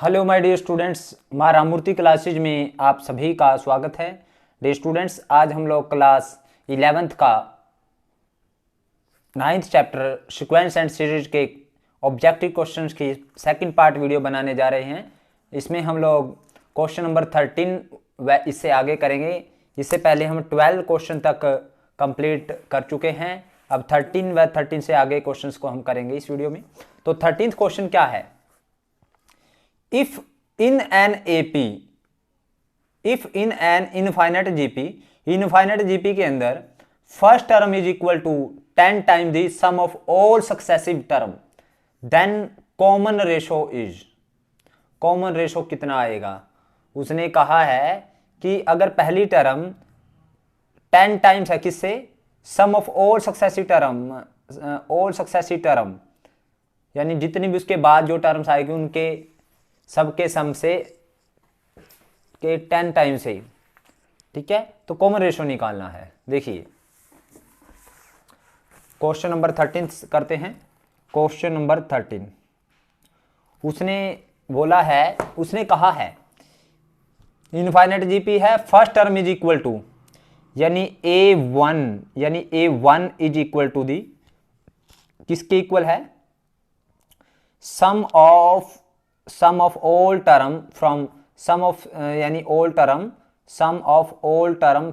Hello my dear students, माँ रामूर्ति classes में आप सभी का स्वागत है। डियर स्टूडेंट्स, आज हम लोग क्लास 11th का 9th chapter sequence and series के ऑब्जेक्टिव क्वेश्चंस की सेकंड पार्ट वीडियो बनाने जा रहे हैं। इसमें हम लोग क्वेश्चन नंबर 13 व इससे आगे करेंगे। इससे पहले हम 12 क्वेश्चन तक कंप्लीट कर चुके हैं। अब 13 व 13 से आगे क्वेश्चंस को हम करेंगे इस वीडियो में। तो 13th क्वेश्चन क्या है? If in an AP, if in an infinite GP के अंदर first term is equal to 10 time the sum of all successive term, then common ratio कितना आएगा? उसने कहा है कि अगर पहली टर्म 10 टाइम्स है किससे? सम ऑफ ऑल सक्सेसिव टर्म, यानी जितनी भी उसके बाद जो टर्म्स आएगी उनके सबके सम से के 10 टाइम से, ठीक है। तो कॉमन रेशो निकालना है। देखिए क्वेश्चन नंबर 13 करते हैं। क्वेश्चन नंबर 13 उसने बोला है, उसने कहा है इनफाइनाइट जीपी है, first term is equal to, यानी A1 is equal to the किसके इक्वल है? Sum of all term from sum of, यानी all term, sum of all term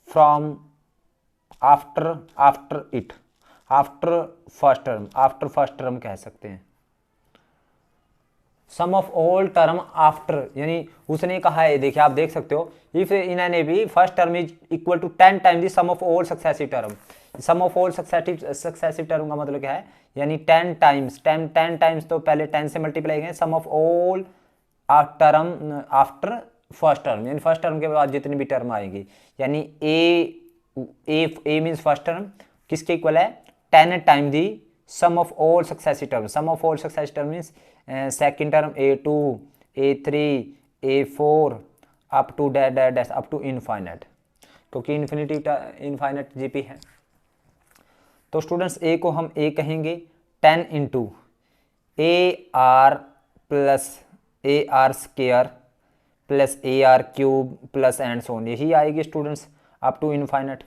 from after first term कह सकते हैं। Sum of all term after, यानी उसने कहा है, देखिए आप देख सकते हो, if in an AB first term is equal to 10 time the sum of all successive term. Sum of all successive term का मतलब क्या है? यानी 10 टाइम्स तो पहले 10 से मल्टीप्लाई करें, sum of all term after first term, यानी फर्स्ट टर्म के बाद जितनी भी टर्म आएगी, यानी ए मीन्स फर्स्ट टर्म किसके इक्वल है? 10 time the sum of all successive term. Sum of all successive term means second term A2, A3, A4 up to dash up to infinite, क्योंकि infinite GP है। तो students a को हम a कहेंगे 10 into AR plus AR square plus AR cube plus and so on, यही आएगी students up to infinite.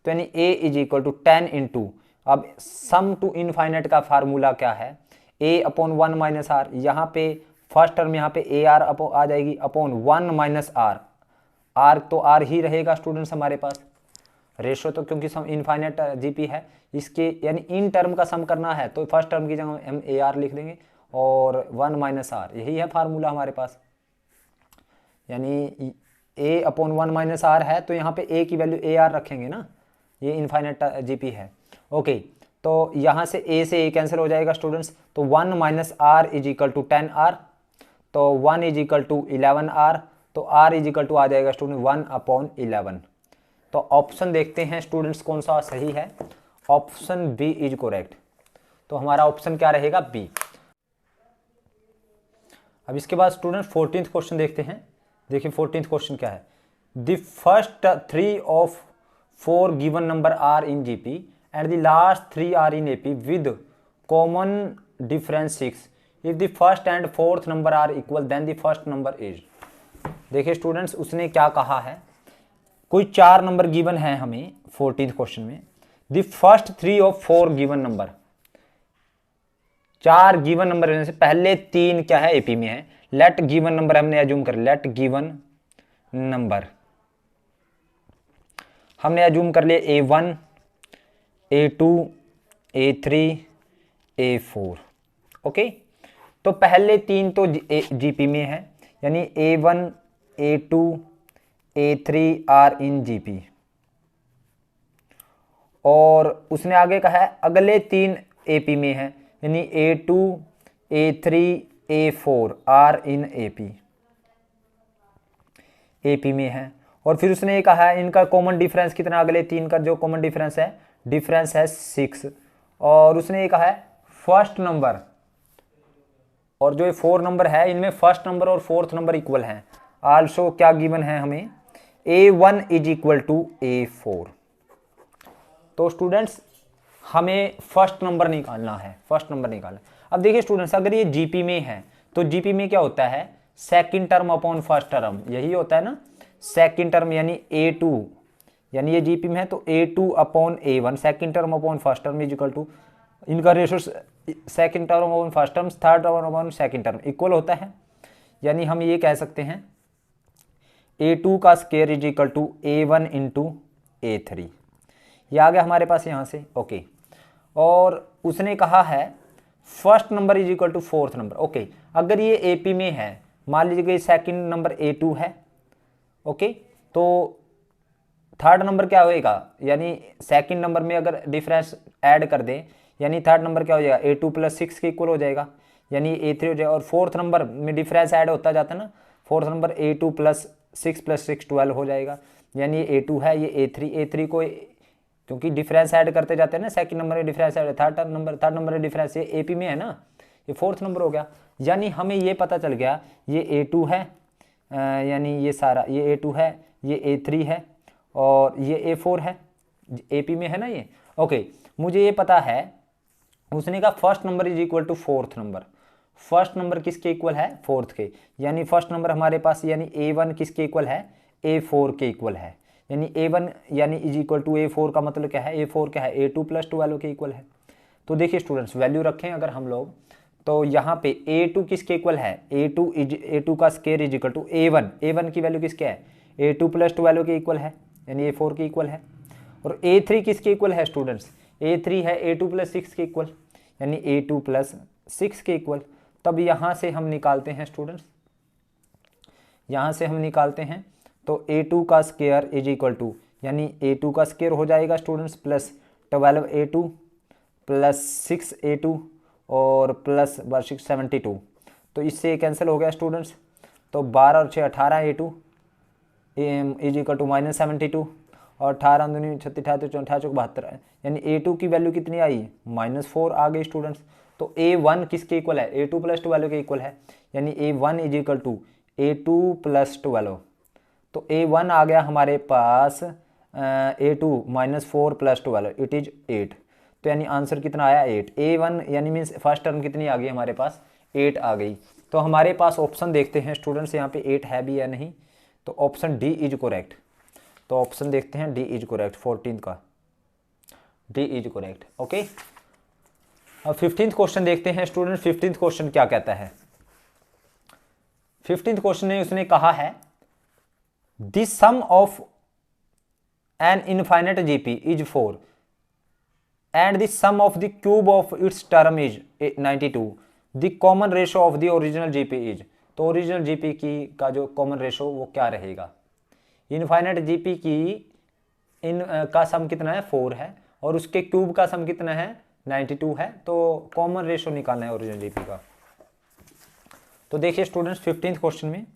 तो यानी ए इज इक्वल टू 10 इंटू, अब सम टू इनफाइनाइट का फार्मूला क्या है? a अपॉन 1 माइनस आर, यहाँ पे फर्स्ट टर्म यहाँ पे AR आ जाएगी अपॉन 1 माइनस आर। आर तो आर ही रहेगा स्टूडेंट्स हमारे पास, रेशो तो क्योंकि सम इनफाइनाइट जीपी है इसके, यानी इन टर्म का सम करना है तो फर्स्ट टर्म की जगह हम AR लिख देंगे और 1 माइनस आर, यही है फार्मूला हमारे पास। यानी a अपॉन 1 माइनस आर है तो यहाँ पे a की वैल्यू AR रखेंगे ना, ये इनफाइनाइट जीपी है। ओके, तो यहाँ से a से a कैंसिल हो जाएगा स्टूडेंट्स, तो 1 minus R is equal to 10R, तो 1 इज इक्वल टू 11R, तो r इज इक्वल टू आ जाएगा स्टूडेंट 1 अपॉन 11। तो ऑप्शन देखते हैं स्टूडेंट्स कौन सा सही है। ऑप्शन बी इज करेक्ट, तो हमारा ऑप्शन क्या रहेगा? बी। अब इसके बाद स्टूडेंट 14th क्वेश्चन देखते हैं। देखिए 14th क्वेश्चन क्या है? The first 3 of 4 given number are in GP and the last 3 are in AP with common difference 6. If the first and fourth number are equal then the first number is. देखिए students उसने क्या कहा है, कोई 4 number given है हमें 14th question में। The first 3 of 4 given number, 4 given number रहने से पहले 3 क्या है? एपी में है। लेट गिवन नंबर हमने एज्यूम कर, लेट गिवन नंबर हमने एज्यूम कर लिया A1, A2, A3, A4। Okay, तो पहले 3 तो जीपी में है, यानी A1, A2, A3 are in GP, और उसने आगे कहा है अगले 3 एपी में है, यानी A2, A3, A4 are in AP में है। और फिर उसने ये कहा है इनका कॉमन डिफरेंस कितना? अगले 3 का जो कॉमन डिफरेंस है 6। और उसने ये कहा है फर्स्ट नंबर और जो 4 नंबर है इनमें फर्स्ट नंबर और फोर्थ नंबर इक्वल हैं। आल्सो क्या गिवन है हमें? A1 is equal to A4। तो स्टूडेंट्स हमें फर्स्ट नंबर निकालना है, फर्स्ट नंबर निकालना है। अब देखिए स्टूडेंट्स, अगर ये जीपी में है तो जीपी में क्या होता है, second term upon first term, यही होता है ना, सेकंड टर्म यानी A2, यानी ये जीपी में है तो A2 upon A1, second term upon first term is equal to, इनका ratio second term upon first term, third term upon second term equal होता है। यानी हम ये कह सकते हैं A2 का square is equal to A1 into A3, ये आ गया हमारे पास यहाँ से। ओके, और उसने कहा है first number is equal to fourth number. Okay, अगर ये एपी में है, मान लीजिए कि सेकंड नंबर A2 है, ओके, तो थर्ड नंबर क्या होएगा, यानी सेकंड नंबर में अगर डिफरेंस ऐड कर दें, यानी थर्ड नंबर क्या हो जाएगा, A2 प्लस 6 के इक्वल हो जाएगा, यानी A3 हो जाएगा। और फोर्थ नंबर में डिफरेंस ऐड होता जाता है ना, फोर्थ नंबर A2 प्लस 6 12 हो जाएगा, यानी ये A2 है, ये A3 को, क्योंकि डिफरेंस ऐड करते जाते हैं ना, सेकंड नंबर में डिफरेंस ऐड, थर्ड नंबर में डिफरेंस, ये एपी में है ना, ये फोर्थ नंबर हो गया। यानी हमें ये पता चल गया ये A2 है, यानी ये सारा ये A2 है, ये A3 है और ये A4 है, एपी में है ना ये। ओके, मुझे ये पता है, उसने कहा first number is equal to fourth number, first number किसके इक्वल है, फोर्थ के, यानी फर्स्ट नंबर हमारे पास, यानी A1 किसके इक्वल है, A4 के इक्वल है, यानी A1 यानी इज इक्वल टू A4 का मतलब क्या है, A4 क्या है, A2 प्लस 12 के इक्वल है। तो देखिए स्टूडेंट्स, वैल्यू रखें अगर हम लोग, तो यहाँ पे A2 किसके इक्वल है, A2 का square is equal to A1 की वैल्यू किसके है, A2 प्लस 12 के इक्वल है, यानी A4 के इक्वल है। और A3 किसके इक्वल है स्टूडेंट्स, A3 है A2 प्लस 6 के इक्वल, यानी A2 प्लस 6 के इक्वल। तब यहाँ से हम निकालते हैं स्टूडेंट्स, यहाँ से हम निकालते हैं, तो A2 का स्क्वायर इज इक्वल टू, यानी A2 का स्क्वायर हो जाएगा students plus 12A2 plus 6A2 और प्लस 72, तो इससे कैंसिल हो गया स्टूडेंट्स। तो 12 और 6 18A2 is equal to minus 72, और 18 दूनी 36 88 72, यानी A2 की वैल्यू कितनी आई, -4 आ गई स्टूडेंट्स। तो A1 किसके इक्वल है, A2 प्लस 12 के इक्वल है, यानी A1 is equal to A2 plus 12। तो A1 आ गया हमारे पास A2 -4 प्लस 12, इट इज 8। तो यानी आंसर कितना आया, 8। A1 यानी मीन्स फर्स्ट टर्म कितनी आ गई हमारे पास, 8 आ गई। तो हमारे पास ऑप्शन देखते हैं स्टूडेंट्स, यहाँ पे 8 है भी या नहीं, तो ऑप्शन डी इज करेक्ट। तो ऑप्शन देखते हैं, डी इज करेक्ट, 14 का डी इज करेक्ट। ओके, अब 15th क्वेश्चन देखते हैं स्टूडेंट। 15th क्वेश्चन क्या कहता है, 15th क्वेश्चन में उसने कहा है the sum of an infinite GP is 4 and the sum of the cube of its term is 92, the common ratio of the original GP is. तो ओरिजिनल जीपी की का जो कॉमन रेशो वो क्या रहेगा, इनफाइनाइट जीपी की का सम कितना है, 4 है, और उसके क्यूब का सम कितना है, 92 है। तो कॉमन रेशो निकालना है ओरिजिनल जीपी का। तो देखिए स्टूडेंट्स, 15th क्वेश्चन में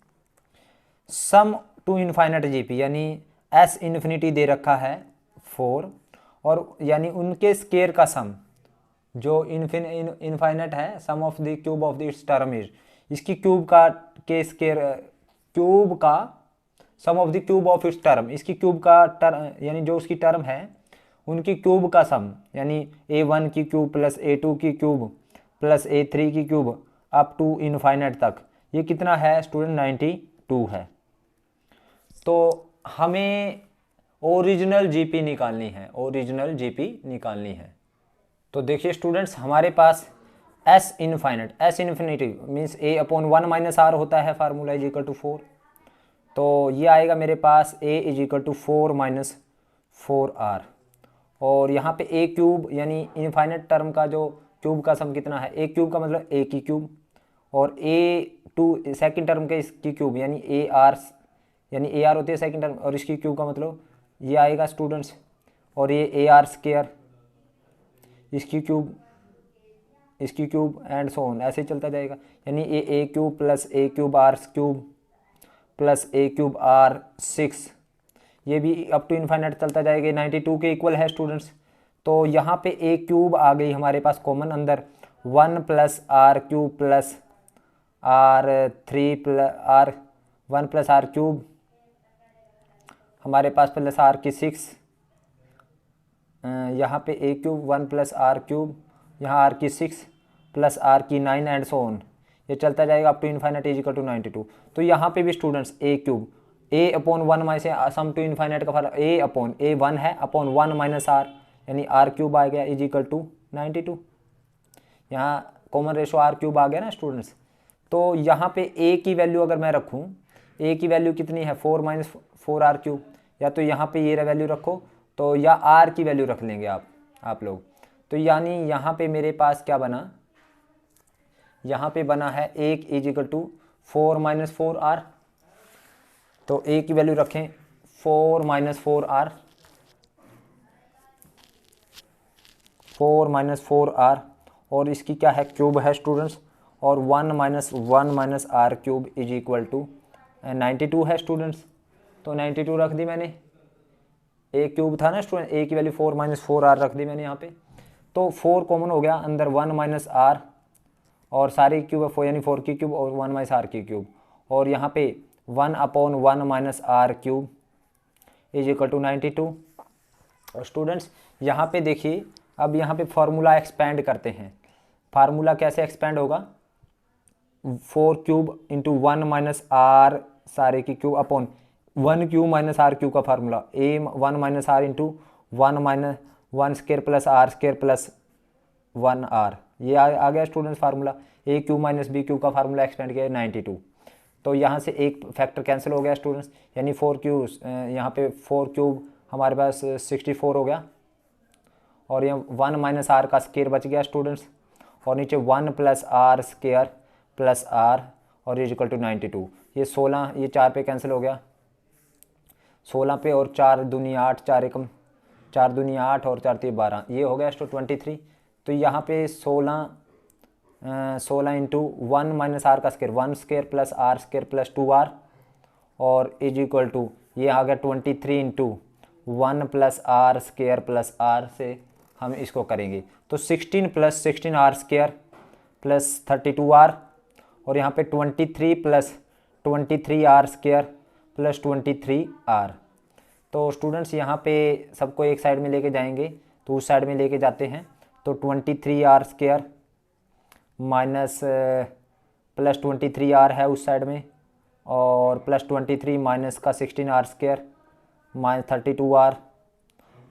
सम टू इनफाइनाइट जीपी, यानी एस इन्फिनिटी दे रखा है 4, और यानी उनके स्केयर का सम जो इनफाइनाइट है, sum of the cube of the its term is, इसकी क्यूब का के स्केयर, क्यूब का sum of the cube of its term, इसकी क्यूब का टर्म यानी जो उसकी टर्म है उनकी क्यूब का सम, यानी A1 की क्यूब प्लस A2 की क्यूब प्लस A3 की क्यूब अप टू इनफाइनाइट तक, ये कितना है स्टूडेंट, 92 है। तो हमें ओरिजिनल जीपी निकालनी है, ओरिजिनल जीपी निकालनी है। तो देखिए स्टूडेंट्स, हमारे पास S infinity means A/1 minus r होता है, फार्मूला इज इक्वल टू 4। तो ये आएगा मेरे पास A is equal to 4 minus 4R, और यहाँ पे A क्यूब यानी इनफाइनाइट टर्म का जो क्यूब का सम कितना है, A क्यूब का मतलब A की क्यूब, और A2 सेकंड टर्म के इसकी क्यूब यानी AR, यानी AR होती है सेकंड टर्म, और इसकी क्यूब का मतलब ये आएगा स्टूडेंट्स, और ये AR स्क्वायर, इसकी क्यूब एंड सो ऑन, ऐसे ही चलता जाएगा। यानी A cube plus A cube R cube plus A cube R 6, ये भी अप टू इनफाइनाइट चलता जाएगा, 92 के इक्वल है स्टूडेंट्स। तो यहाँ पे A क्यूब आ गई हमारे पास कॉमन अंदर, 1 plus R cube plus R3 plus R1 plus R cube, हमारे पास प्लस R की 6, यहाँ पे ए क्यूब 1 प्लस आर क्यूब, यहाँ आर की 6 प्लस आर की 9 एंड सो ऑन, ये चलता जाएगा up to infinite is equal to 92। तो यहाँ पे भी students A cube A upon 1 में से सम टू इन्फाइनाइट का फर्क ए अपॉन ए 1 है अपॉन 1 माइनस आर, यानी आर क्यूब आ गया इज इक्वल टू 92। यहाँ कॉमन रेशो आर क्यूब आ गया ना स्टूडेंट्स। तो यहाँ पे ए की वैल्यू अगर मैं रखूँ, ए की वैल्यू कितनी है 4 माइनस 4 आर क्यूब, या तो यहाँ पे ये वैल्यू रखो तो या आर की वैल्यू रख लेंगे आप लोग। तो यानी यहाँ पे मेरे पास क्या बना, यहाँ पे बना है 1 is equal to 4 minus 4 R. तो ए की वैल्यू रखें 4 माइनस 4 आर, 4 माइनस 4 आर, और इसकी क्या है क्यूब है स्टूडेंट्स, और 1 minus are cube is equal to 92 है स्टूडेंट्स। तो 92 रख दी मैंने, ए क्यूब था ना स्टूडेंट, ए की वैल्यू 4 माइनस 4 आर रख दी मैंने यहाँ पे। तो 4 कॉमन हो गया, अंदर 1 माइनस आर और सारी क्यूब है 4 यानी 4 की क्यूब और 1 माइनस आर की क्यूब, और यहाँ पे 1 upon 1 minus are cube is equal to 92। और स्टूडेंट्स यहाँ पे देखिए, अब यहाँ पे फार्मूला एक्सपेंड करते हैं। फार्मूला कैसे एक्सपेंड होगा, 4 क्यूब इंटू 1 माइनस आर सारे की cube upon 1 cube minus are cube का formula a 1 minus r into 1 minus 1 square plus are square plus 1 r, ये आ गया students formula. A cube minus b cube का formula expand किया 92। तो यहाँ से एक फैक्टर कैंसिल हो गया स्टूडेंट्स, यानी 4 क्यूब, यहाँ पे 4 क्यूब हमारे पास 64 हो गया, और यहाँ 1 माइनस आर का स्केयर बच गया स्टूडेंट्स, और नीचे 1 plus are square plus R और इज इक्वल टू 92। ये 16, ये 4 पे कैंसिल हो गया, 16 पे, और 4 दूनी 8, 4 एकम 4 दूनी 8 और 4 3 12, ये हो गया 23। तो यहाँ पे 16 इंटू 1 माइनस आर का square 1 square plus are square plus 2 R, और इज इक्वल टू ये आ गया 23 into 1 plus are square plus R से हम इसको करेंगे। तो 16 plus 16 R square plus 32 R, और यहाँ पे 23 plus 23 R square plus 23 R. तो स्टूडेंट्स यहाँ पे सबको एक साइड में लेके जाएंगे, तो उस साइड में लेके जाते हैं। तो 23 R square minus plus 23 R है उस साइड में, और प्लस 23 माइनस का 16 आर स्केयर माइनस 32 आर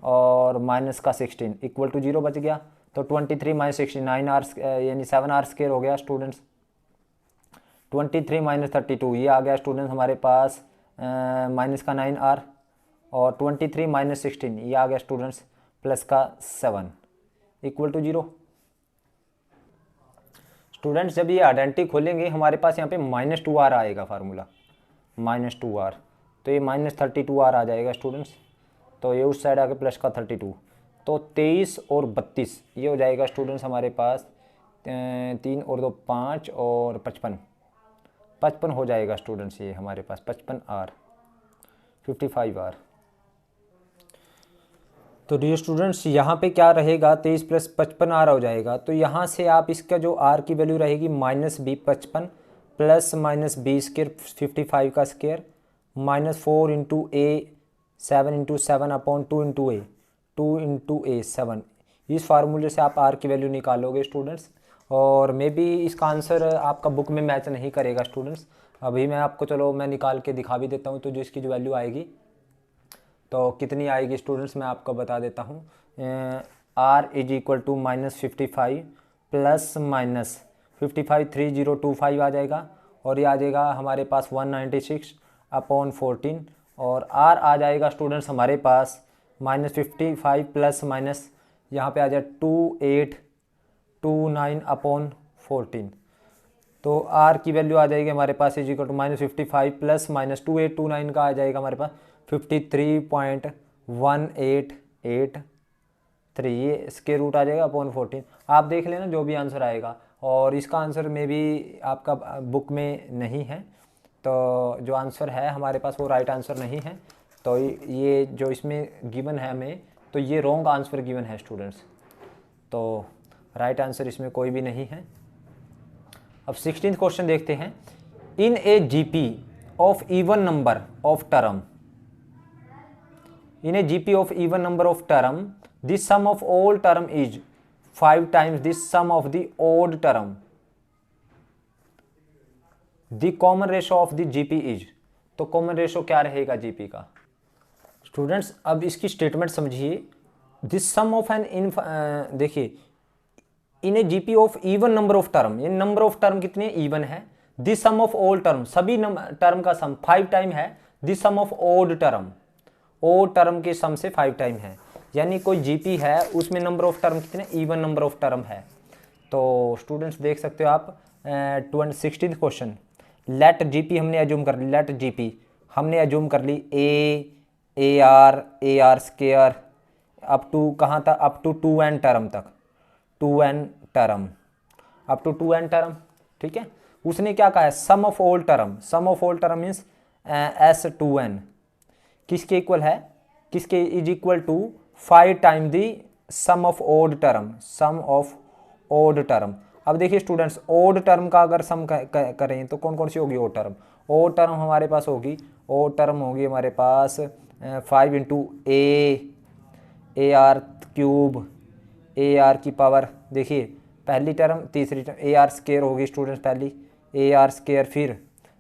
और माइनस का 16 इक्वल टू 0 बच गया। तो 23 माइनस 16 9 आर यानी 7 आर स्केयर हो गया स्टूडेंट्स। 23 माइनस 32 ये आ गया स्टूडेंट्स हमारे पास माइनस का 9 आर, और 23 माइनस 16 ये आ गया स्टूडेंट्स प्लस का 7 इक्वल टू 0। स्टूडेंट्स जब ये आइडेंटिटी खोलेंगे हमारे पास यहाँ पे -2 आर आएगा फार्मूला, -2 आर, तो ये -32 आर आ जाएगा स्टूडेंट्स। तो ये उस साइड आके प्लस का 32, तो 23 और 32 ये हो जाएगा स्टूडेंट्स हमारे पास 3 और 2 5 और 55 हो जाएगा स्टूडेंट्स, ये हमारे पास 55 आर 55 आर। तो डियर स्टूडेंट्स यहाँ पे क्या रहेगा 23 प्लस 55 आर हो जाएगा। तो यहाँ से आप इसका जो आर की वैल्यू रहेगी -b 55 प्लस -b स्केयर 55 का स्केयर -4 इंटू ए 7 इंटू 7 अपॉन 2 इंटू ए 7, इस फार्मूले से आप आर की वैल्यू निकालोगे स्टूडेंट्स। और मे बी इसका आंसर आपका बुक में मैच नहीं करेगा स्टूडेंट्स। अभी मैं आपको चलो मैं निकाल के दिखा भी देता हूँ, तो जो इसकी जो वैल्यू आएगी तो कितनी आएगी स्टूडेंट्स मैं आपको बता देता हूँ। R is equal to -55 plus -55 3025 आ जाएगा, और ये आ जाएगा हमारे पास 196 अपॉन 14, और आर आ जाएगा स्टूडेंट्स हमारे पास -55 प्लस माइनस यहाँ पे आ जाए 2829 अपॉन 14। तो आर की वैल्यू आ जाएगी हमारे पास इज इक्वल टू -55 प्लस -2829 का आ जाएगा हमारे पास 53.1883, ये स्क्वायर रूट आ जाएगा अपॉन 14। आप देख लेना जो भी आंसर आएगा, और इसका आंसर में भी आपका बुक में नहीं है, तो जो आंसर है हमारे पास वो राइट आंसर नहीं है। तो ये जो इसमें गिवन है हमें, तो ये रॉन्ग आंसर गिवन है स्टूडेंट्स, तो राइट आंसर इसमें कोई भी नहीं है। अब 16th क्वेश्चन देखते हैं। In a GP of even number of term, in a GP of even number of term this sum of all term is 5 times this sum of the odd term, the common ratio of the GP is. तो common ratio क्या रहेगा GP का? Students अब इसकी statement समझिए। This sum of n in, देखिए in a GP of even number of term, ये number of term कितने इवन है। This sum of all term, सभी टर्म का सम 5 टाइम है। This sum of odd term, odd term के sum से 5 time है। यानी कोई जीपी है उसमें नंबर ऑफ टर्म कितने, इवन नंबर ऑफ टर्म है। तो स्टूडेंट्स देख सकते हो आप 16th क्वेश्चन, लेट जीपी हमने एज्यूम कर ली, लेट जीपी हमने एज्यूम कर ली a r square up to कहाँ तक, अप टू 2n टर्म तक, 2n term, up to 2n term, ठीक है। उसने क्या कहा है, sum of all term, sum of all term means S2n किसके इक्वल है, किसके is equal to 5 time the sum of odd term, sum of odd term. अब देखिए स्टूडेंट्स, ओड टर्म का अगर सम करें तो कौन कौन सी होगी ओड टर्म? ओड टर्म हमारे पास होगी, ओड टर्म होगी हमारे पास 5 into A R cube, A R की पावर, देखिए पहली टर्म तीसरी टर्म, ए आर स्केयर होगी स्टूडेंट्स पहली, ए आर स्केयर फिर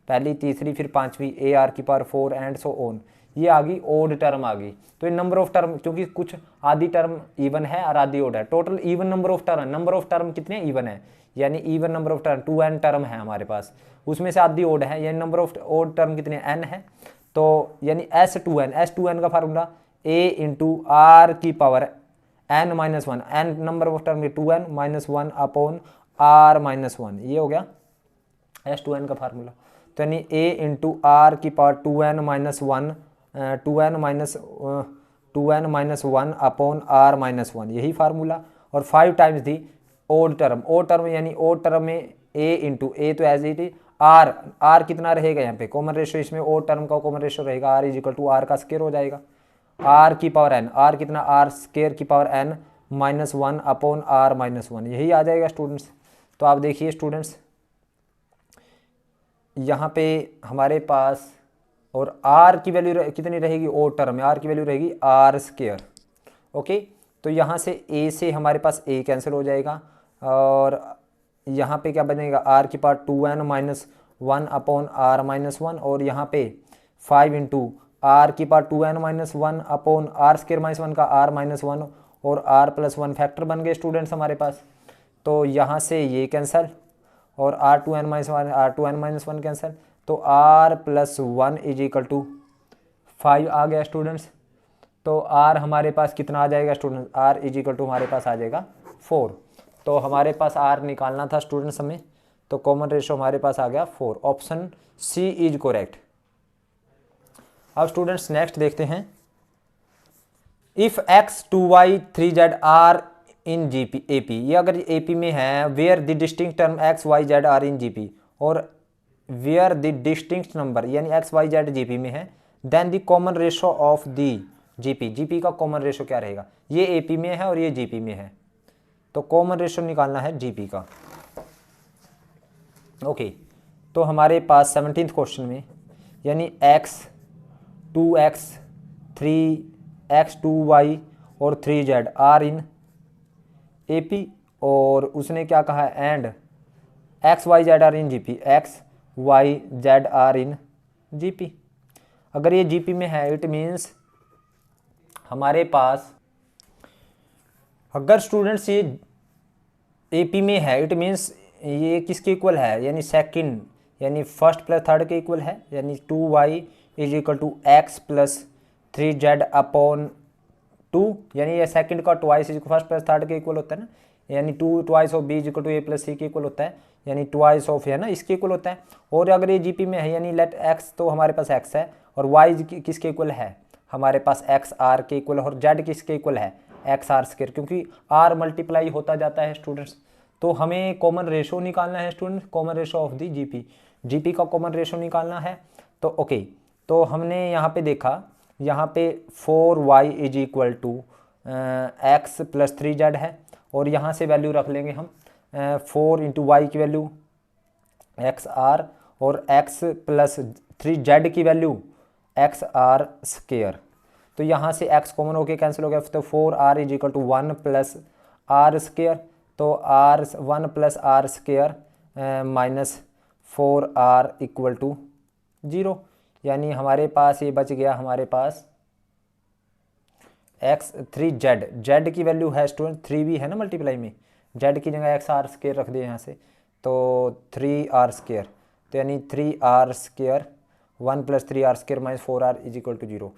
पहली तीसरी फिर पांचवी, ए आर की पावर 4 एंड सो ऑन। ये आ गई ओड टर्म आ गई। तो ये नंबर ऑफ टर्म, क्योंकि कुछ आधी टर्म इवन है और आधी ओड है, total even number of term, number of term कितने इवन है, यानी even number of term 2n term है हमारे पास, उसमें से आधी ओड है, यानी नंबर ऑफ ओड टर्म कितने n है। तो यानी S2n का फार्मूला a इंटू आर की power n minus 1, n number of term 2n minus 1 upon r minus 1, ये हो गया S2n का फार्मूला। तो यानी a इंटू आर की power 2n minus 1, 2n minus 1 upon r minus 1, यही फार्मूला। और 5 times the odd term, odd term यानी ओड टर्म में a इंटू ए तो एज इट इज r कितना रहेगा यहाँ पे, कॉमन रेशो, इसमें ओड टर्म का कॉमन रेशो रहेगा r is equal to R का स्केयर हो जाएगा, r की पावर n, r कितना, r स्केयर की power n minus 1 upon r minus 1, यही आ जाएगा स्टूडेंट्स। तो आप देखिए स्टूडेंट्स यहाँ पे हमारे पास, और r की वैल्यू कितनी रहेगी ओड टर्म में, r की वैल्यू रहेगी r स्केयर, ओके। तो यहाँ से a से हमारे पास a कैंसिल हो जाएगा, और यहाँ पे क्या बनेगा, r की power 2n minus 1 upon r minus 1, और यहाँ पे 5 इंटू आर की power 2n minus 1 upon r square minus 1 का r माइनस 1, और r प्लस 1 फैक्टर बन गए स्टूडेंट्स हमारे पास। तो यहाँ से ये कैंसिल, और r2n माइनस 1 कैंसिल, तो r plus 1 is equal to 5 आ गया स्टूडेंट्स। तो r हमारे पास कितना आ जाएगा students, r is equal to हमारे पास आ जाएगा 4। तो हमारे पास r निकालना था स्टूडेंट्स हमें, तो कॉमन रेशो हमारे पास आ गया 4, ऑप्शन सी इज करेक्ट। अब स्टूडेंट्स नेक्स्ट देखते हैं, if x 2y 3z are in GP AP, ये अगर एपी में है, where the distinct term x y z are in GP, और वेयर द डिस्टिंक्ट नंबर यानी x y z जीपी में है, then the common ratio of the GP, GP का common ratio क्या रहेगा, ये एपी में है और ये जीपी में है, तो कॉमन रेशो निकालना है जीपी का, ओके। तो हमारे पास 17th क्वेश्चन में, यानी x 2x 3x 2y और 3z आर इन एपी, और उसने क्या कहा है, and x y z are in GP, x y z are in GP. अगर ये जीपी में है इट मीन्स हमारे पास, अगर स्टूडेंट्स ये एपी में है इट मीन्स ये किसके इक्वल है, यानी सेकंड, यानी फर्स्ट प्लस थर्ड के इक्वल है, यानी 2y is equal to x plus 3z upon 2, यानी ये सेकंड का ट्वाइस फर्स्ट प्लस थर्ड के इक्वल होता है ना, यानी 2 twice of b is equal to a plus c के इक्वल होता है, यानी ट्वाइस ऑफ है ना इसके इक्वल होता है। और अगर ये जीपी में है यानी लेट x, तो हमारे पास x है, और y किसके इक्वल है, हमारे पास x r के इक्वल, और z किसके इक्वल है, x r स्क्वायर, क्योंकि r मल्टीप्लाई होता जाता है स्टूडेंट्स। तो हमें कॉमन रेशो निकालना है students, common ratio of the GP, GP का कॉमन रेशो निकालना है। तो ओके, तो हमने यहाँ पे देखा, यहाँ पे 4y is equal to X plus 3z है, और यहाँ से वैल्यू रख लेंगे हम 4 इंटू वाई की वैल्यू एक्स आर, और x प्लस 3z की वैल्यू एक्स आर स्केयर। तो यहाँ से x कॉमन होके कैंसिल हो गया, तो 4r is equal to 1 plus R square, तो r 1 plus R square minus 4r equal to 0, यानी हमारे पास ये बच गया, हमारे पास x 3z की वैल्यू है स्टूडेंट 3 भी है ना मल्टीप्लाई में, z की जगह x आर स्क्र रख दिया यहाँ से, तो 3r स्क्र, तो यानी 3r square 1 plus 3r square minus 4r is equal to 0,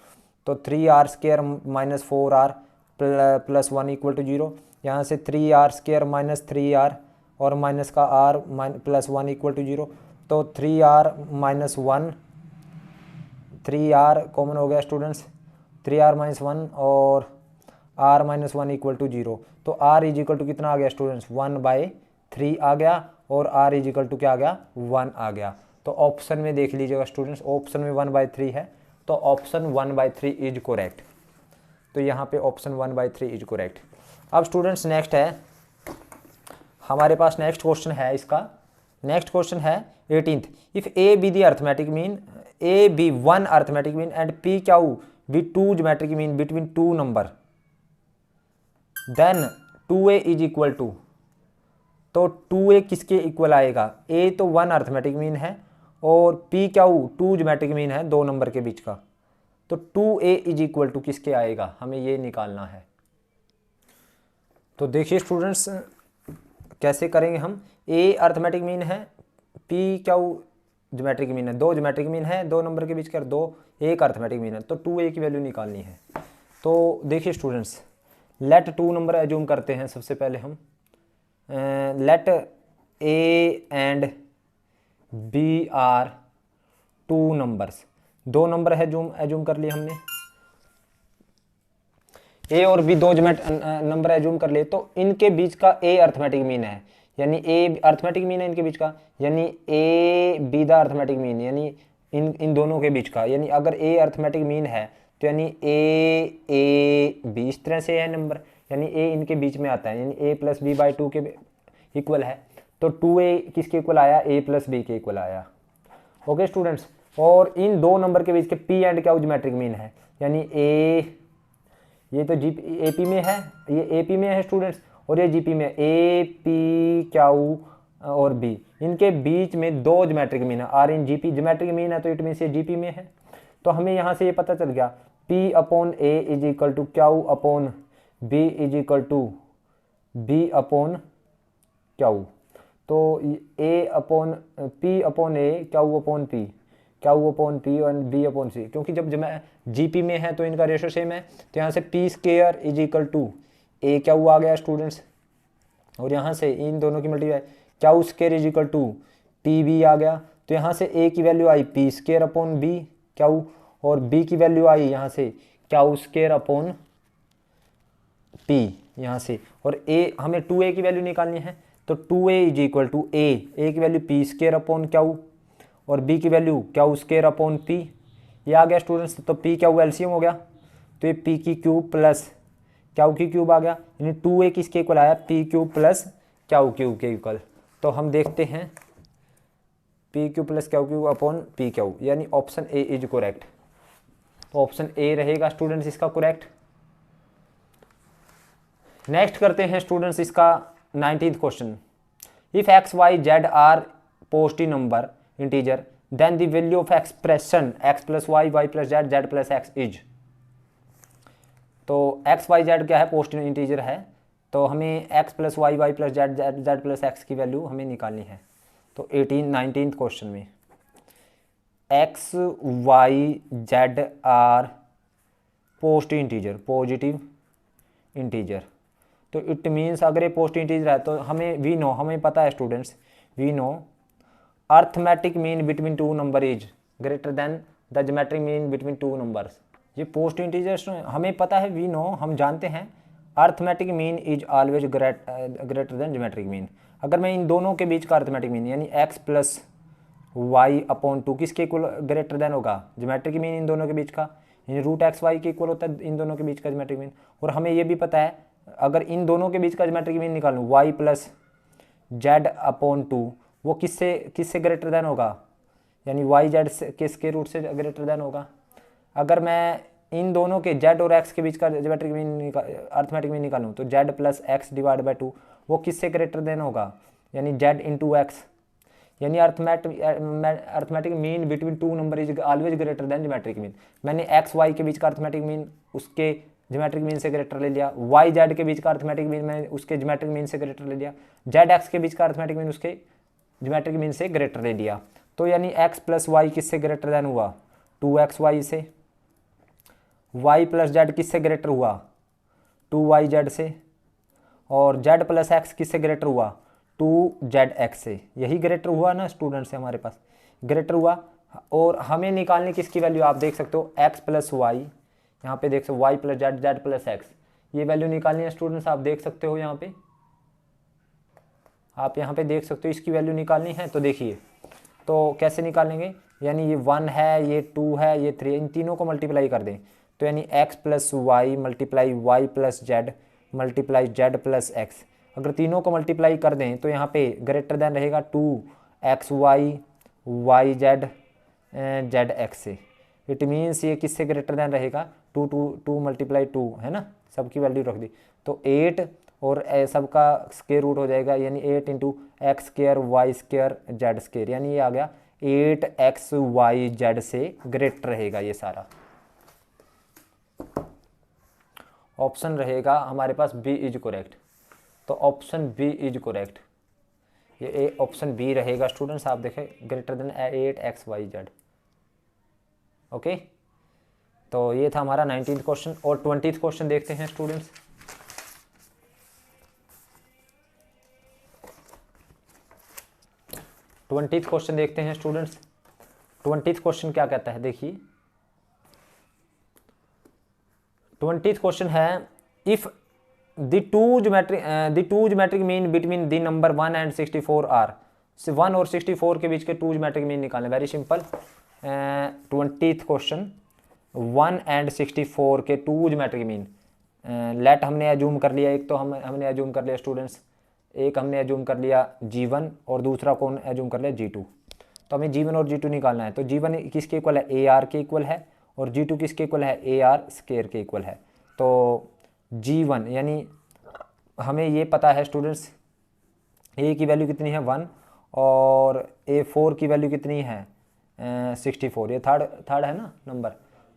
तो 3r square minus 4r plus 1 equal to 0, यहाँ से 3r स्क्र माइनस 3r और माइनस का r प्लस 1 इक्वल टू 0, तो 3r माइनस 1, 3r कॉमन हो गया स्टूडेंट्स, 3r माइनस 1 और r minus 1 equal to 0, तो r इज इक्वल टू कितना आ गया स्टूडेंट्स 1/3 आ गया, और r इज इक्वल टू क्या आ गया 1 आ गया। तो ऑप्शन में देख लीजिएगा स्टूडेंट्स, ऑप्शन में 1/3 है, तो ऑप्शन 1/3 इज करेक्ट, तो यहाँ पे ऑप्शन 1/3 इज करेक्ट। अब स्टूडेंट्स नेक्स्ट है हमारे पास, नेक्स्ट क्वेश्चन है इसका, नेक्स्ट क्वेश्चन है 18th, if a be the arithmetic mean, a be one arithmetic mean and p q be two geometric mean between two number, then 2a is equal to, तो 2a किसके equal आएगा, a तो 1 arithmetic mean है और p क्या 2 geometric mean है 2 number के बीच का, तो 2a इज इक्वल टू किसके आएगा, हमें ये निकालना है। तो देखिए स्टूडेंट्स कैसे करेंगे हम, a अर्थमेटिक मीन है, p क्या ज्योमेट्रिक मीन है, 2 ज्योमेट्रिक मीन है 2 नंबर के बीच का, 2 एक अर्थमेटिक मीन है, तो 2a की वैल्यू निकालनी है। तो देखिए स्टूडेंट्स लेट 2 नंबर एज्यूम करते हैं सबसे पहले हम, let a and b are 2 numbers, 2 number है जो एज्यूम कर लिए हमने, a और b 2 नंबर एज्यूम कर लिए, तो इनके बीच का a अर्थमेटिक मीन है, यानी a अर्थमेटिक मीन है इनके बीच का, यानी a b the arithmetic mean, यानी इन दोनों के बीच का, यानी अगर a अर्थमेटिक मीन है तो यानी a b इस तरह से है नंबर, यानी a इनके बीच में आता है, यानी a प्लस बी बाई 2 के इक्वल है, तो 2a किसके इक्वल आया, a प्लस बी के इक्वल आया। ओके स्टूडेंट्स, और इन 2 नंबर के बीच के p एंड क्या ज्योमेट्रिक मीन है, यानी a ये तो ए पी में है, ये ए पी में है स्टूडेंट्स, और ये जी पी में, ए पी क्या और बी, इनके बीच में 2 ज्योमेट्रिक मीन है, are in G P geometric mean है, तो इट मीन्स ये जी पी में है। तो हमें यहाँ से ये पता चल गया P upon a is equal to q upon b is equal to b upon q, तो a upon p upon a q upon p, q upon p और बी अपॉन सी, क्योंकि जब मैं जीपी में है तो इनका रेशो सेम है, तो यहाँ से p square is equal to a q आ गया स्टूडेंट्स, और यहाँ से इन दोनों की multiply q square is equal to p b आ गया, तो यहाँ से ए की वैल्यू आई p square upon b q, और बी की वैल्यू आई यहाँ से क्यू स्केयर अपॉन पी यहाँ से, और ए हमें 2a की वैल्यू निकालनी है, तो 2a इज इक्वल टू ए की value P square upon Q और b की value Q square upon p, ये आ गया स्टूडेंट्स, तो p क्यू एलसीएम हो गया, तो ये p की क्यूब प्लस क्यू की क्यूब आ गया, यानी 2a किसके इक्वल आया, p cube plus q cube के इक्वल। तो हम देखते हैं p cube plus q cube upon p q, यानी option A is correct, option A रहेगा स्टूडेंट्स इसका करेक्ट। नेक्स्ट करते हैं स्टूडेंट्स इसका 19th question, if X Y Z are positive number integer then the value of expression X plus Y Y plus Z Z plus X is, तो X Y Z क्या है, positive integer है, तो हमें X plus Y Y plus Z Z Z plus X की value हमें निकालनी है। तो 19th क्वेश्चन में X Y Z are positive integer, तो इट मीन्स अगर ये पॉजिटिव इंटीजर है तो हमें पता है students, we know arithmetic mean between 2 number is greater than the geometric mean between 2 numbers. ये पॉजिटिव इंटीजर्स हमें पता है, वी नो हम जानते हैं arithmetic mean is always greater than geometric mean. अगर मैं इन दोनों के बीच का अर्थमेटिक मीन यानी एक्स प्लस वाई अपॉन 2 किसके इक्वल ग्रेटर देन होगा, ज्योमेट्रिक मीन इन दोनों के बीच का, यानी रूट एक्स वाई के इक्वल होता है इन दोनों के बीच का ज्योमेट्रिक मीन। और हमें ये भी पता है अगर इन दोनों के बीच का ज्योमेट्रिक मीन निकालूं वाई प्लस जेड अपॉन 2, वो किससे ग्रेटर देन होगा, यानी वाई जेड से किसके रूट से ग्रेटर देन होगा। अगर मैं इन दोनों के जेड और एक्स के बीच का ज्योमेट्रिक मीन अर्थमेटिक मीन निकालूँ तो Z plus x divide by 2 वो किससे ग्रेटर देन होगा, यानी जेड इंटू एक्स, यानी arithmetic mean between two number is always greater than geometric mean. मैंने एक्स वाई के बीच का अर्थमेटिक मीन उसके ज्योमेट्रिक मीन से ग्रेटर ले लिया, वाई जेड के बीच का अर्थमेटिक मीन मैंने उसके ज्योमेट्रिक मीन से ग्रेटर ले लिया, जेड एक्स के बीच का अर्थमेटिक मीन उसके ज्योमेट्रिक मीन से ग्रेटर ले लिया। तो यानी एक्स प्लस वाई किससे ग्रेटर देन हुआ, 2xy से, वाई प्लस जेड किससे ग्रेटर हुआ, 2yz से, और जेड प्लस एक्स किससे ग्रेटर हुआ, 2zx से। यही ग्रेटर हुआ ना स्टूडेंट से हमारे पास ग्रेटर हुआ। और हमें निकालनी किसकी वैल्यू, आप देख सकते हो x प्लस वाई, यहाँ पे देख सकते हो y plus Z, Z plus x, ये वैल्यू निकालनी है स्टूडेंट्स। आप देख सकते हो यहाँ पे, आप यहाँ पे देख सकते हो इसकी वैल्यू निकालनी है। तो देखिए तो कैसे निकालेंगे, यानी ये 1 है, ये 2 है, ये 3, इन तीनों को मल्टीप्लाई कर दें तो यानी x plus Y multiply Y plus Z multiply Z plus X. अगर तीनों को मल्टीप्लाई कर दें तो यहाँ पे ग्रेटर देन रहेगा 2xy Y Z Z X से। इट मीन्स ये किससे ग्रेटर देन रहेगा, 2 मल्टीप्लाई 2 है ना, सबकी वैल्यू रख दी तो 8 और सबका स्क्वायर रूट हो जाएगा, यानी 8 into X square Y square Z square, यानी ये आ गया 8xy z से ग्रेटर रहेगा। ये सारा ऑप्शन रहेगा हमारे पास बी इज करेक्ट। तो ऑप्शन बी इज करेक्ट, ये ऑप्शन बी रहेगा स्टूडेंट्स। आप देखें greater than 8xy z। Okay, तो ये था हमारा 19th क्वेश्चन। और 20th क्वेश्चन देखते हैं स्टूडेंट्स। ट्वेंटीथ क्वेश्चन देखते हैं स्टूडेंट्स। 20th क्वेश्चन क्या कहता है, देखिए 20th क्वेश्चन है, if the two geometric mean between the number 1 and 64 are, 1 और 64 के बीच के टू ज्योमेट्रिक मीन निकालें। Very simple. 20th question 1 and 64 के टू ज्योमेट्रिक मीन, लेट हमने एज्यूम कर लिया, एक तो हमने एज्यूम कर लिया स्टूडेंट्स, एक हमने एज्यूम कर लिया g1 और दूसरा कौन एज्यूम कर लिया g2। तो हमें g1 और g2 निकालना है। तो g1 किसके इक्वल है, ar के इक्वल है, और g2 किसके इक्वल है, ar स्क्वायर के इक्वल है। तो g1 यानी हमें ये पता है स्टूडेंट्स, a की वैल्यू कितनी है 1 और a4 की वैल्यू कितनी है 64, ये थर्ड है ना नंबर।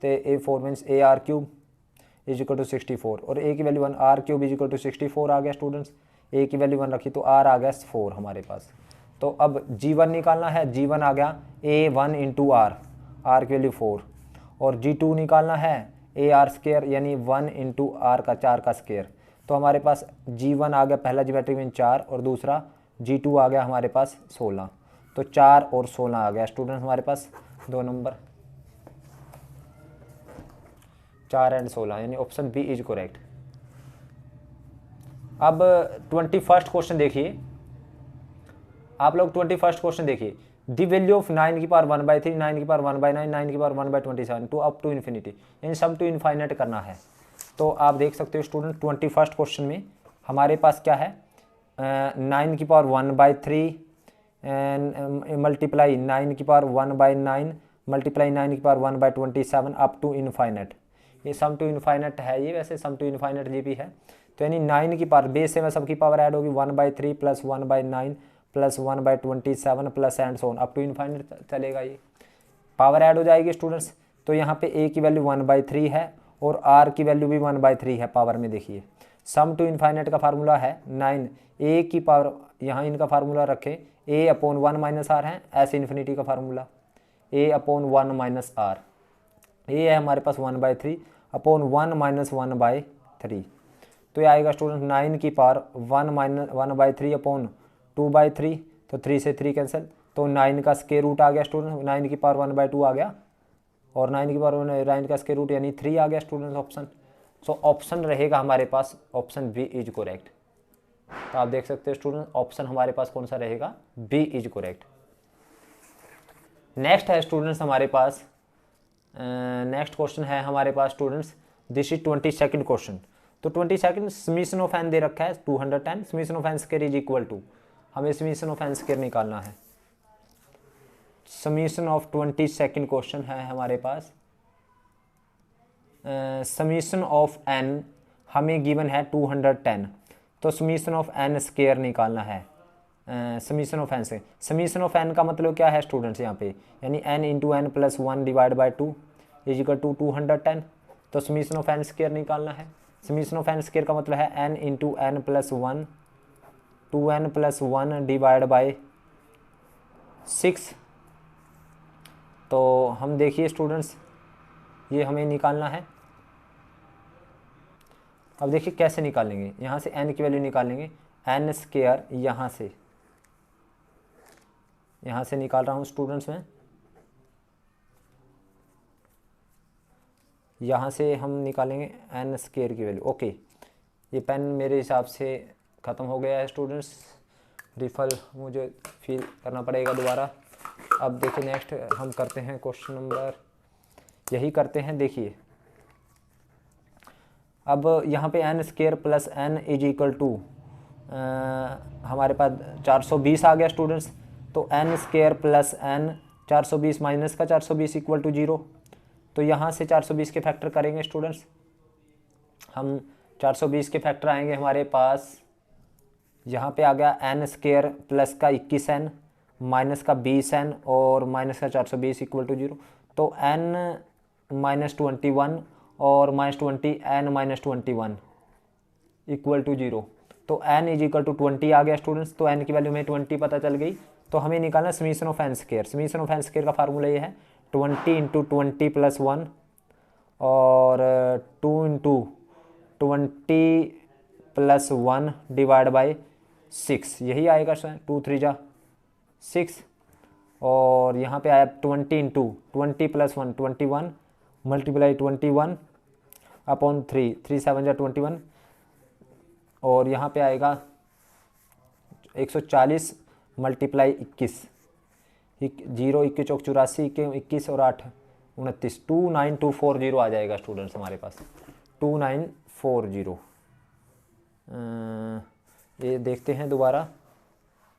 तो a4 means ar cube is equal to 64 और a की value 1, r cube is equal to 64 आ गया स्टूडेंट्स। a की वैल्यू 1 रखी तो r आ गया 4 हमारे पास। तो अब g1 निकालना है, g1 आ गया a1 इंटू r की वैल्यू 4, और g2 निकालना है ar स्क्वायर यानी 1 इंटू r का 4 का स्क्वायर। तो हमारे पास g1 आ गया पहला ज्योमेट्रिक मीन 4 और दूसरा g2 आ गया हमारे पास 16। तो 4 और 16 आ गया स्टूडेंट हमारे पास दो नंबर, 4 एंड 16, यानी ऑप्शन बी इज करेक्ट। अब 21st क्वेश्चन देखिए आप लोग, 21st क्वेश्चन देखिए, द वैल्यू ऑफ 9 की पावर 1/3, 9 की पावर 1/9, 9 की power 1/27 to up to infinity, यानी सम टू इनफाइनाइट करना है। तो आप देख सकते हो स्टूडेंट 21st क्वेश्चन में हमारे पास क्या है, 9 की पावर 1/3 मल्टीप्लाई 9 की पावर 1/9 मल्टीप्लाई 9 की पावर 1/27 अप टू इनफाइनाइट। ये सम टू इनफाइनाइट है, ये वैसे सम टू इनफाइनाइट ये भी है। तो यानी 9 की पावर बेस से मैं सबकी पावर ऐड होगी 1/3 plus 1/9 plus 1/27 plus and so on up to infinite चलेगा, ये पावर ऐड हो जाएगी स्टूडेंट्स। तो यहाँ पे a की वैल्यू 1/3 है और r की वैल्यू भी 1/3 है पावर में। देखिए सम टू इनफाइनाइट का फार्मूला है 9 a की पावर, यहाँ इनका फार्मूला रखें a अपॉन 1 माइनस r है, ऐसे इन्फिनिटी का formula a upon 1 minus r, a है हमारे पास 1/3 अपॉन 1 माइनस 1/3। तो ये आएगा स्टूडेंट 9 की पावर 1/3 अपॉन 2/3, तो 3 से 3 कैंसिल, तो 9 का स्क्वायर रूट आ गया स्टूडेंट, 9 की पावर 1/2 आ गया और 9 की पावर 9 का स्क्वायर रूट यानी 3 आ गया स्टूडेंट्स ऑप्शन। सो ऑप्शन रहेगा हमारे पास ऑप्शन बी इज करेक्ट। तो आप देख सकते हो स्टूडेंट ऑप्शन हमारे पास कौन सा रहेगा, बी इज करेक्ट। नेक्स्ट है स्टूडेंट्स हमारे पास, नेक्स्ट क्वेश्चन है हमारे पास students, this is 22nd question. तो 22nd समीशन ऑफ एन दे रखा है 210, summation of N square is equal to, हमें समीशन ऑफ एन स्क्वायर निकालना है। समीशन ऑफ 22nd क्वेश्चन है हमारे पास समीशन ऑफ एन हमें गिवन है 210, तो समीशन ऑफ एन स्क्वायर निकालना है। समीशन ऑफ एन से, समीशन ऑफ एन का मतलब क्या है स्टूडेंट्स यहाँ पे, यानी N into N plus 1 divide by 2 is equal to 210। तो समीशन ऑफ एन स्क्वायर निकालना है। समीशन ऑफ एन स्क्वायर का मतलब है N into N plus 1, 2n plus 1 divide by 6। तो हम देखिए स्टूडेंट्स, ये हमें निकालना है। अब देखिए कैसे निकालेंगे, यहाँ से n की वैल्यू निकालेंगे, एन स्क्वायर यहाँ से निकाल रहा हूँ स्टूडेंट्स मैं, यहाँ से हम निकालेंगे एन स्क्वायर की वैल्यू। ओके, ये पेन मेरे हिसाब से ख़त्म हो गया है स्टूडेंट्स, रिफल मुझे फिल करना पड़ेगा दोबारा। अब देखिए नेक्स्ट हम करते हैं क्वेश्चन नंबर, यही करते हैं। देखिए अब यहाँ पे N square plus N is equal to हमारे पास 420 आ गया स्टूडेंट्स। तो N square plus N 420 minus का 420 इक्वल टू 0। तो यहाँ से 420 के फैक्टर करेंगे स्टूडेंट्स हम। 420 के फैक्टर आएंगे हमारे पास, यहाँ पे आ गया एन स्क्वायर प्लस का 21n माइनस का 20n और माइनस का 420 इक्वल टू 0। तो n माइनस 21 और minus 20 n minus 21 equal to 0। तो n इज इक्वल टू 20 आ गया स्टूडेंट्स। तो n की वैल्यू हमें 20 पता चल गई। तो हमें निकालना summation of N square. Summation of N square का फार्मूला ये है 20 इंटू 20 प्लस 1 और 2 इंटू 20 प्लस 1 डिवाइड बाई 6, यही आएगा सर। 2 3 जा 6 और यहाँ पे आया 20 इंटू 20 प्लस 1 21 मल्टीप्लाई 21 अपॉन 3, 3 7 जा 21 और यहाँ पे आएगा 140 मल्टीप्लाई 21, 0 21 चौक 84 21 और 8 29, 29240 आ जाएगा स्टूडेंट्स हमारे पास, 2940। ये देखते हैं दोबारा,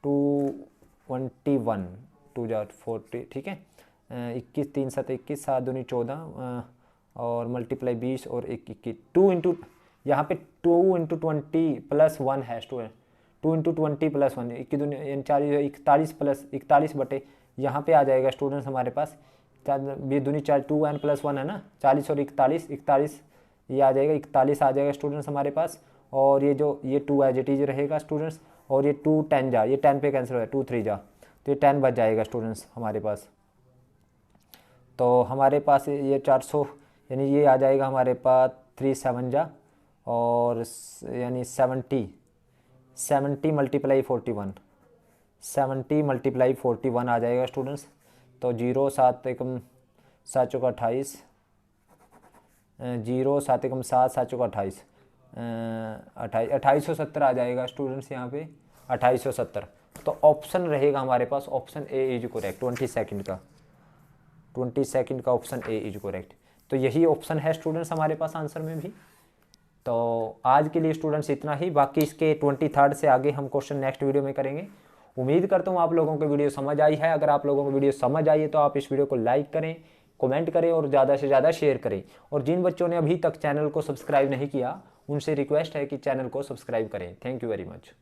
221 2 जा 40, ठीक है। 21 3 7 21 7 दूनी 14 और मल्टीप्लाई 20 और 21 2 इंटू, यहाँ पे 2 इंटू 20 प्लस 1 है स्टूडेंट, 2 इंटू 20 प्लस 1 21 दूनी 41 प्लस 41 बटे यहाँ पे आ जाएगा स्टूडेंट्स हमारे पास 4 दूनी 4 2n प्लस 1 है ना, 40 और 41 ये आ जाएगा, 41 आ जाएगा स्टूडेंट्स हमारे पास। और ये जो ये 2 एज इट इज रहेगा स्टूडेंट्स, और ये 2 10 जा, ये 10 पे कैंसिल हो है, 2 3 जा, तो ये 10 बच जाएगा स्टूडेंट्स हमारे पास। तो हमारे पास ये 400 यानी ये आ जाएगा हमारे पास 3 7 जा और यानी 70 मल्टीप्लाई 41, 70 मल्टीप्लाई 41 आ जाएगा स्टूडेंट्स। तो 0 7 एकम 7 चौका 28, 0 7 एकम 7 7 चौका 28, 2870 आ जाएगा स्टूडेंट्स यहाँ पे 2870। तो ऑप्शन रहेगा हमारे पास option A is correct, 22 second का ऑप्शन ए इज करेक्ट। तो यही ऑप्शन है स्टूडेंट्स हमारे पास आंसर में भी। तो आज के लिए स्टूडेंट्स इतना ही, बाकी इसके 23 से आगे हम क्वेश्चन नेक्स्ट वीडियो में करेंगे। उम्मीद करता हूँ आप लोगों को वीडियो समझ आई है। अगर आप लोगों को वीडियो समझ आई है तो आप इस वीडियो को लाइक करें, कमेंट करें और ज़्यादा से ज़्यादा शेयर करें। और जिन बच्चों ने अभी तक चैनल को सब्सक्राइब नहीं किया उनसे रिक्वेस्ट है कि चैनल को सब्सक्राइब करें। Thank you very much.